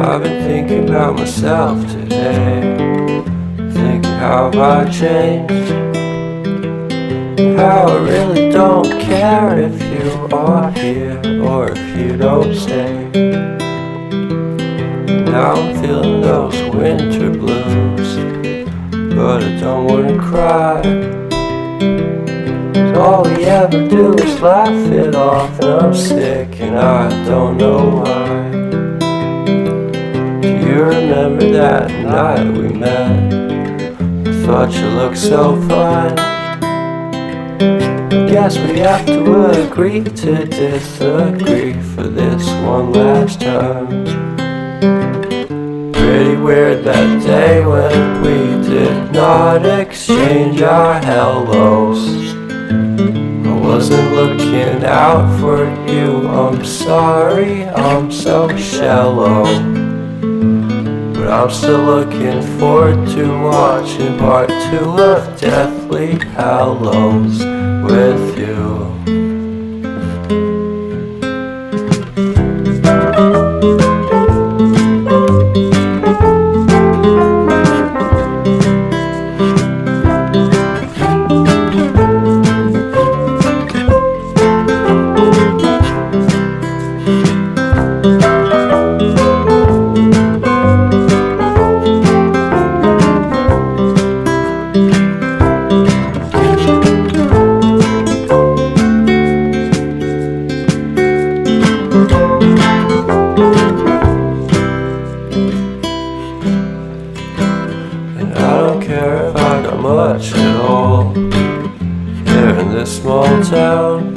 I've been thinking about myself today, thinking how have I changed, how I really don't care if you are here or if you don't stay. Now I'm feeling those winter blues, but I don't wanna cry. All we ever do is laugh it off, and I'm sick and I don't know why. Do you remember that night we met? I thought you looked so fine. Guess we have to agree to disagree for this one last time. Pretty weird that day when we did not exchange our hellos. I wasn't looking out for you, I'm sorry, I'm so shallow. But I'm still looking forward to watching part 2 of Deathly Hallows with you. Much at all here in this small town,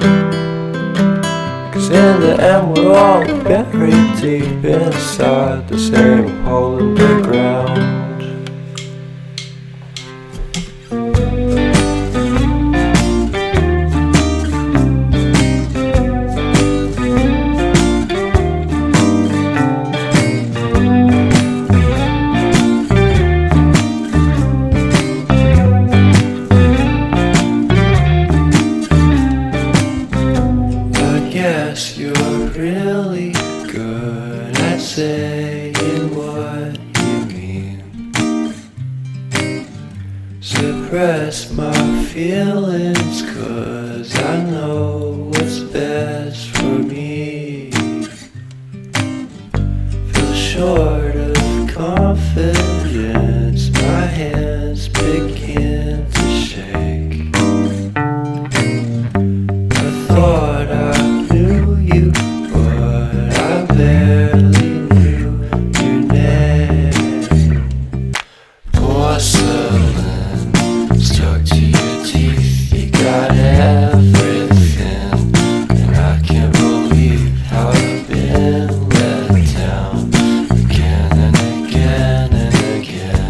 'cause in the end we're all buried deep inside the same hole in the ground. Yes, you're really good at saying what you mean. Suppress my feelings, 'cause I know what's best for me. Feel short of confidence, my hands begin to shake. I thought I knew you, but I barely knew your name. Porcelain stuck to your teeth, you got everything, and I can't believe how I've been let down again and again and again.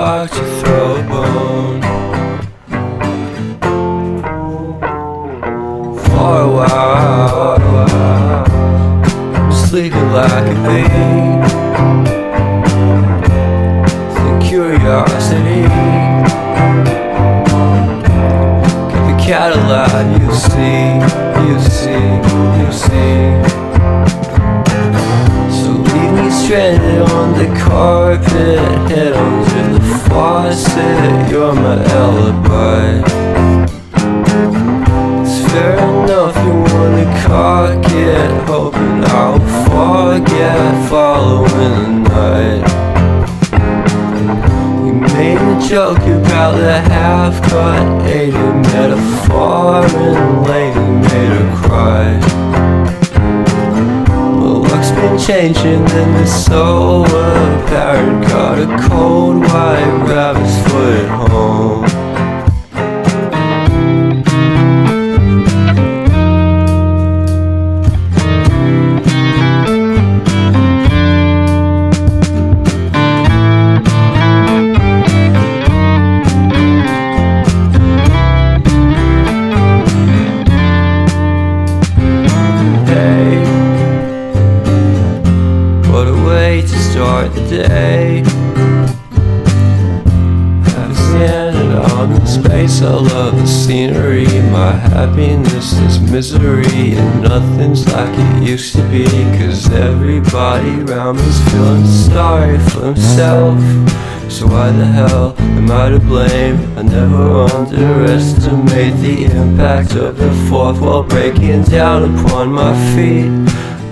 dark to throw a bone. For a while, I'm sleeping like a babe. The curiosity keep the cat alive. You see, you see, you see. So leave me stranded on the carpet, head under the faucet. You're my alibi. Fair enough, you wanna cock it, hoping I'll forget, following the night. You made a joke about the half-cut, ate a metaphor and lady made her cry. Well, luck's been changing and it's so apparent. Got a cold white rabbit's foot at home. Day. I've standing on the space, I love the scenery. My happiness is misery, and nothing's like it used to be. Cause everybody around me's feeling sorry for himself. So why the hell am I to blame? I never underestimate the impact of the fourth wall breaking down upon my feet.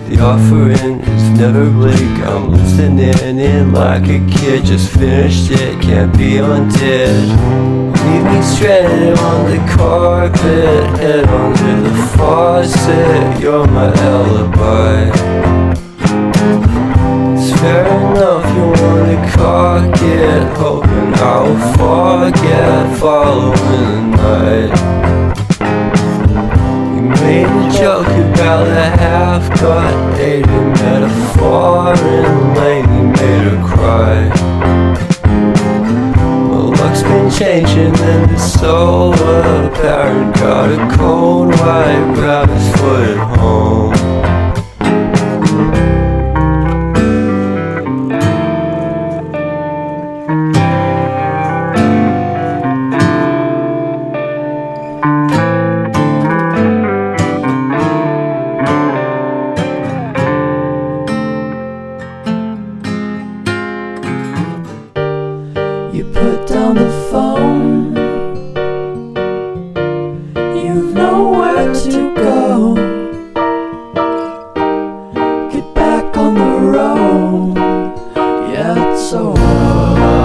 The offering is never bleak. I'm listening in like a kid, just finished it, can't be undid. Leave me stranded on the carpet, head under the faucet. You're my alibi. It's fair enough, you wanna cock it, hoping I'll forget, following the night. Made a joke about a half-cut, ate a metaphor and lady made her cry. Well, luck's been changing and it's so apparent. Got a cold white rabbit's foot at home. Get back on the road. Yeah, it's so hard.